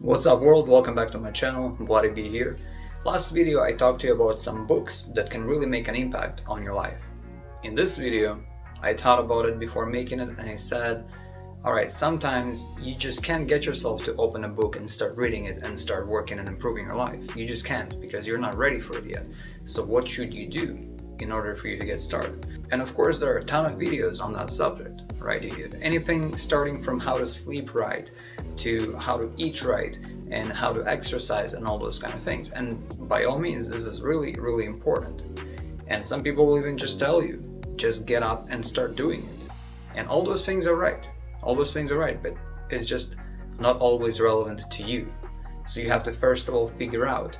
What's up world, welcome back to my channel, Bloody B here. Last video I talked to you about some books that can really make an impact on your life. In this video, I thought about it before making it and I said, alright, sometimes you just can't get yourself to open a book and start reading it and start working and improving your life. You just can't because you're not ready for it yet. So what should you do in order for you to get started? And of course there are a ton of videos on that subject, right? Anything starting from how to sleep right, to how to eat right, and how to exercise and all those kind of things. And by all means, this is really important. And some people will even just tell you, just get up and start doing it. And all those things are right. All those things are right, but it's just not always relevant to you. So you have to first of all figure out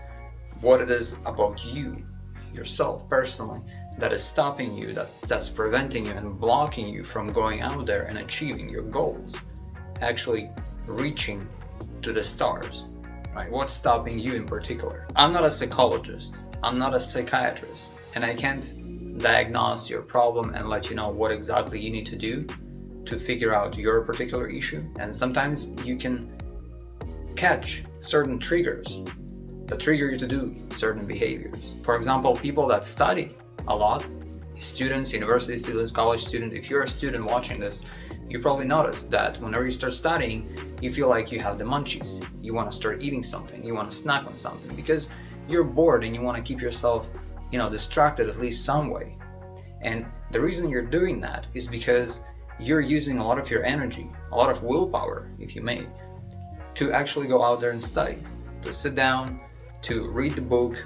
what it is about you, yourself personally, that is stopping you, that's preventing you and blocking you from going out there and achieving your goals, actually reaching to the stars, right? What's stopping you in particular? I'm not a psychologist, I'm not a psychiatrist, and I can't diagnose your problem and let you know what exactly you need to do to figure out your particular issue. And sometimes you can catch certain triggers that trigger you to do certain behaviors. For example, people that study a lot, students, university students, college students, if you're a student watching this, you probably noticed that whenever you start studying, you feel like you have the munchies. You want to start eating something, you want to snack on something because you're bored and you want to keep yourself, distracted at least some way. And the reason you're doing that is because you're using a lot of your energy, a lot of willpower, if you may, to actually go out there and study, to sit down, to read the book,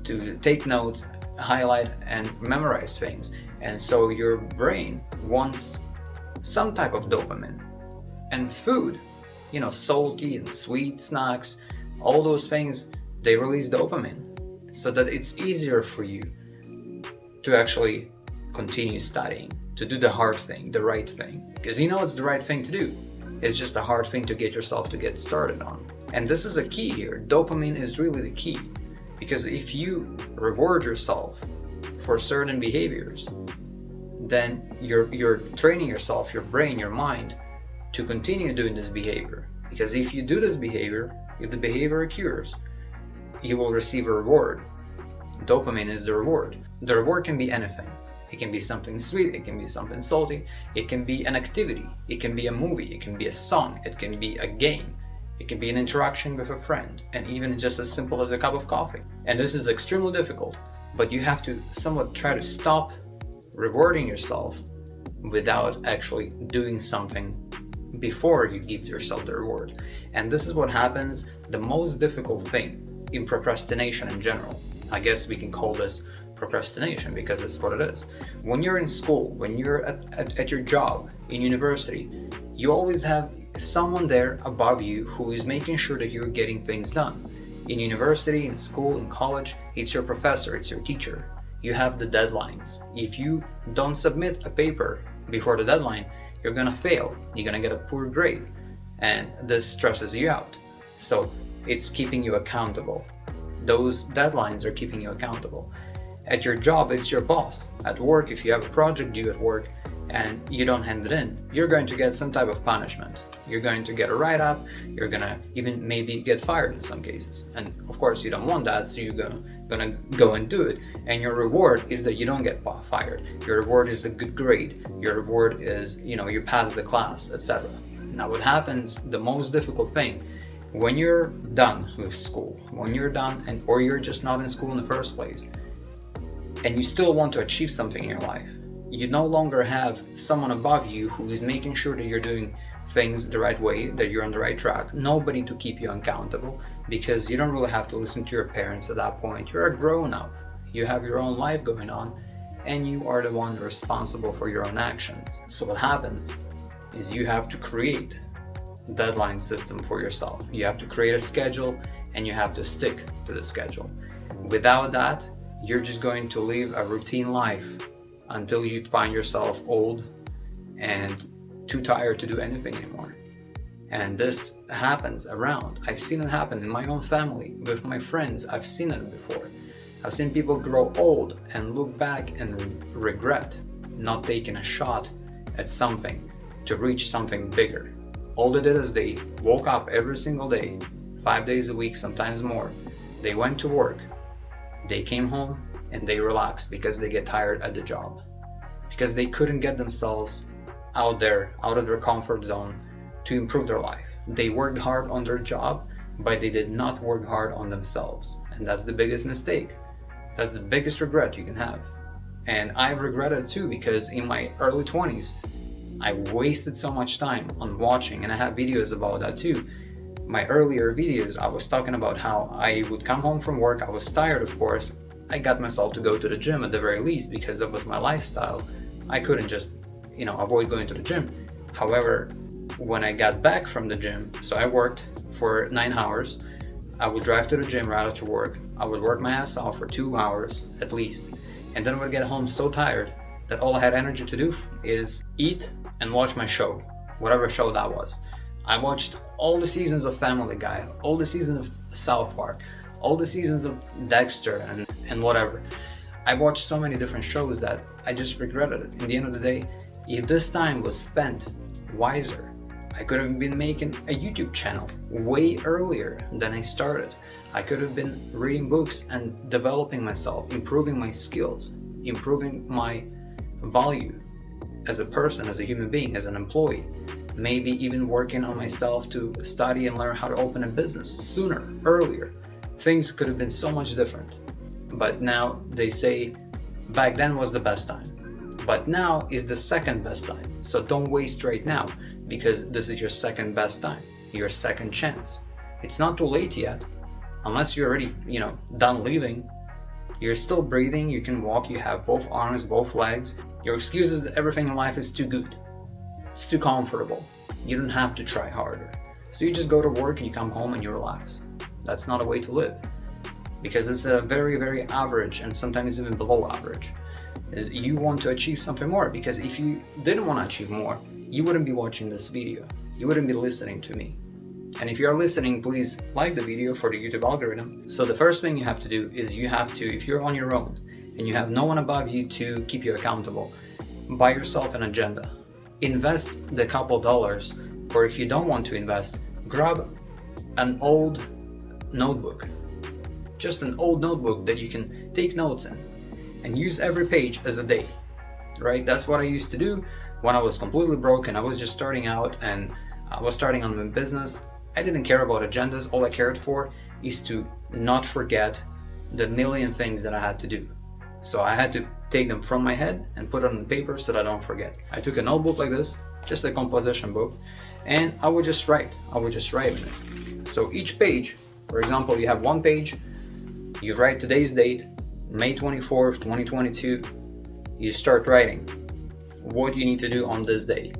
to take notes, highlight and memorize things. And so your brain wants some type of dopamine. And food, salty and sweet snacks, all those things, they release dopamine so that it's easier for you to actually continue studying, to do the hard thing, the right thing. Because it's the right thing to do. It's just a hard thing to get yourself to get started on. And this is a key here. Dopamine is really the key. Because if you reward yourself for certain behaviors, then you're training yourself, your brain, your mind, to continue doing this behavior. Because if you do this behavior, if the behavior occurs, you will receive a reward. Dopamine is the reward. The reward can be anything. It can be something sweet, it can be something salty, it can be an activity, it can be a movie, it can be a song, it can be a game. It can be an interaction with a friend, and even just as simple as a cup of coffee. And this is extremely difficult, but you have to somewhat try to stop rewarding yourself without actually doing something before you give yourself the reward. And this is what happens, the most difficult thing in procrastination in general. I guess we can call this procrastination because it's what it is. When you're in school, when you're at your job, in university, you always have someone there above you who is making sure that you're getting things done. In university, in school, in college, it's your professor, it's your teacher. You have the deadlines. If you don't submit a paper before the deadline, you're gonna fail. You're gonna get a poor grade. And this stresses you out. So it's keeping you accountable. Those deadlines are keeping you accountable. At your job, it's your boss. At work, if you have a project due at work and you don't hand it in, you're going to get some type of punishment. You're going to get a write-up, you're gonna even maybe get fired in some cases. And of course you don't want that, so you're gonna go and do it. And your reward is that you don't get fired. Your reward is a good grade. Your reward is, you pass the class, etc. Now what happens, the most difficult thing, when you're done with school, when you're done or you're just not in school in the first place, and you still want to achieve something in your life, you no longer have someone above you who is making sure that you're doing things the right way, that you're on the right track. Nobody to keep you accountable, because you don't really have to listen to your parents at that point. You're a grown-up. You have your own life going on, and you are the one responsible for your own actions. So what happens is you have to create a deadline system for yourself. You have to create a schedule, and you have to stick to the schedule. Without that, you're just going to live a routine life until you find yourself old and too tired to do anything anymore. And this happens around. I've seen it happen in my own family, with my friends. I've seen it before. I've seen people grow old and look back and regret not taking a shot at something to reach something bigger. All they did is they woke up every single day, 5 days a week, sometimes more. They went to work, they came home, and they relaxed because they get tired at the job. Because they couldn't get themselves out there, out of their comfort zone to improve their life. They worked hard on their job, but they did not work hard on themselves. And that's the biggest mistake. That's the biggest regret you can have. And I've regretted it too, because in my early 20s, I wasted so much time on watching, and I have videos about that too. My earlier videos, I was talking about how I would come home from work, I was tired of course, I got myself to go to the gym at the very least because that was my lifestyle. I couldn't just, avoid going to the gym. However, when I got back from the gym, so I worked for 9 hours, I would drive to the gym right after work, I would work my ass off for 2 hours at least, and then I would get home so tired that all I had energy to do is eat and watch my show, whatever show that was. I watched all the seasons of Family Guy, all the seasons of South Park, all the seasons of Dexter and whatever. I watched so many different shows that I just regretted it. In the end of the day, if this time was spent wiser, I could have been making a YouTube channel way earlier than I started. I could have been reading books and developing myself, improving my skills, improving my value as a person, as a human being, as an employee. Maybe even working on myself to study and learn how to open a business sooner, earlier. Things could have been so much different. But now they say back then was the best time. But now is the second best time. So don't waste right now, because this is your second best time, your second chance. It's not too late yet. Unless you're already, done living. You're still breathing, you can walk, you have both arms, both legs. Your excuse is that everything in life is too good. It's too comfortable. You don't have to try harder. So you just go to work and you come home and you relax. That's not a way to live. Because it's a very, very average, and sometimes even below average. Is you want to achieve something more, because if you didn't want to achieve more, you wouldn't be watching this video. You wouldn't be listening to me. And if you're listening, please like the video for the YouTube algorithm. So the first thing you have to do is you have to, if you're on your own and you have no one above you to keep you accountable, buy yourself an agenda. Invest the couple dollars, or if you don't want to invest, grab an old notebook. Just an old notebook that you can take notes in and use every page as a day, right? That's what I used to do when I was completely broke and I was just starting out and I was starting on my business. I didn't care about agendas. All I cared for is to not forget the million things that I had to do. So I had to take them from my head and put it on paper so that I don't forget. I took a notebook like this, just a composition book, and I would just write. in it. So each page, for example, you have one page, you write today's date, May 24th, 2022, you start writing what you need to do on this day.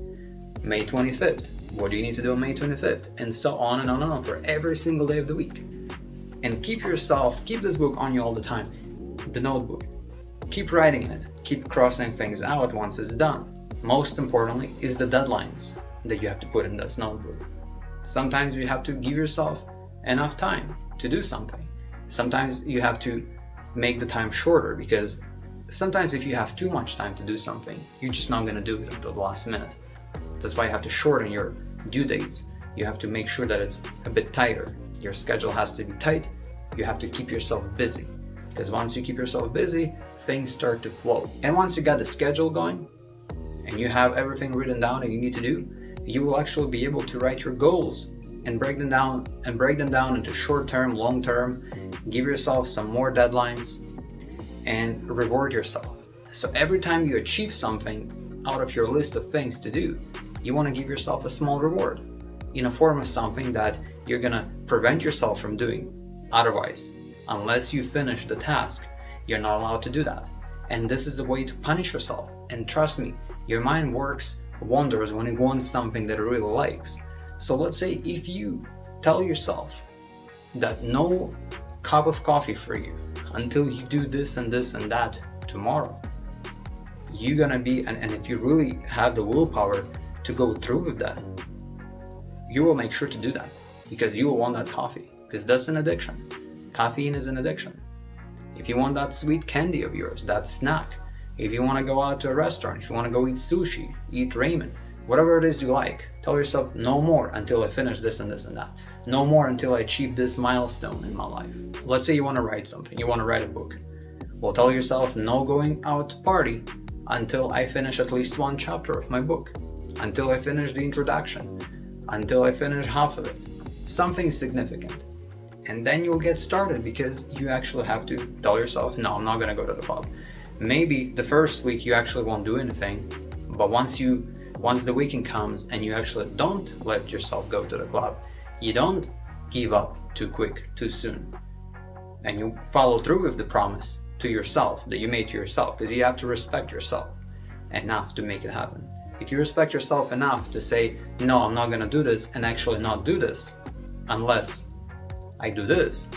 May 25th, what do you need to do on May 25th? And so on and on and on for every single day of the week. And keep this book on you all the time, the notebook. Keep writing in it, keep crossing things out once it's done. Most importantly is the deadlines that you have to put in this notebook. Sometimes you have to give yourself enough time to do something. Sometimes you have to make the time shorter, because sometimes if you have too much time to do something, you're just not going to do it at the last minute. That's why you have to shorten your due dates. You have to make sure that it's a bit tighter. Your schedule has to be tight. You have to keep yourself busy, because once you keep yourself busy, things start to flow. And once you got the schedule going and you have everything written down that you need to do, you will actually be able to write your goals and break them down into short-term, long-term. Give yourself some more deadlines and reward yourself. So every time you achieve something out of your list of things to do, you want to give yourself a small reward in a form of something that you're gonna prevent yourself from doing. Otherwise, unless you finish the task, you're not allowed to do that. And this is a way to punish yourself. And trust me, your mind works wonders when it wants something that it really likes. So let's say if you tell yourself that no cup of coffee for you until you do this and this and that tomorrow, you're gonna be, and if you really have the willpower to go through with that, you will make sure to do that, because you will want that coffee, because that's an addiction. Caffeine is an addiction. If you want that sweet candy of yours, that snack, if you want to go out to a restaurant, if you want to go eat sushi, eat ramen, whatever it is you like. Tell yourself no more until I finish this and this and that. No more until I achieve this milestone in my life. Let's say you want to write something, you want to write a book. Well, tell yourself no going out to party until I finish at least one chapter of my book, until I finish the introduction, until I finish half of it. Something significant. And then you'll get started, because you actually have to tell yourself, no, I'm not going to go to the club. Maybe the first week you actually won't do anything, but once the weekend comes and you actually don't let yourself go to the club, you don't give up too quick, too soon, and you follow through with the promise to yourself that you made to yourself, because you have to respect yourself enough to make it happen. If you respect yourself enough to say, no, I'm not going to do this, and actually not do this unless I do this,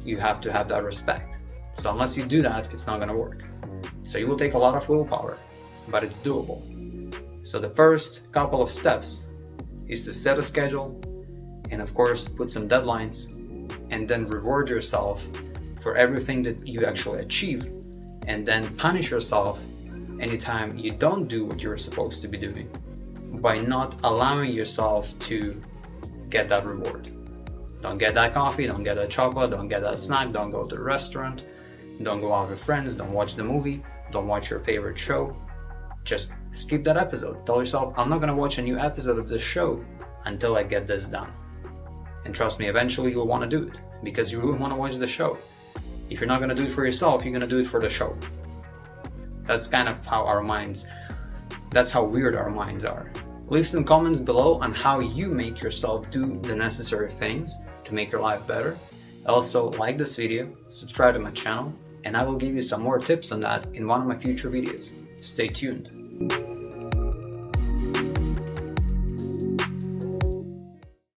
you have to have that respect. So unless you do that, it's not going to work. So you will take a lot of willpower, but it's doable. So the first couple of steps is to set a schedule, and of course put some deadlines, and then reward yourself for everything that you actually achieved, and then punish yourself anytime you don't do what you're supposed to be doing by not allowing yourself to get that reward. Don't get that coffee, don't get that chocolate, don't get that snack, don't go to the restaurant, don't go out with friends, don't watch the movie, don't watch your favorite show. Just skip that episode. Tell yourself, I'm not going to watch a new episode of this show until I get this done. And trust me, eventually you'll want to do it, because you really want to watch the show. If you're not going to do it for yourself, you're going to do it for the show. That's kind of how that's how weird our minds are. Leave some comments below on how you make yourself do the necessary things to make your life better. Also, like this video, subscribe to my channel, and I will give you some more tips on that in one of my future videos. Stay tuned.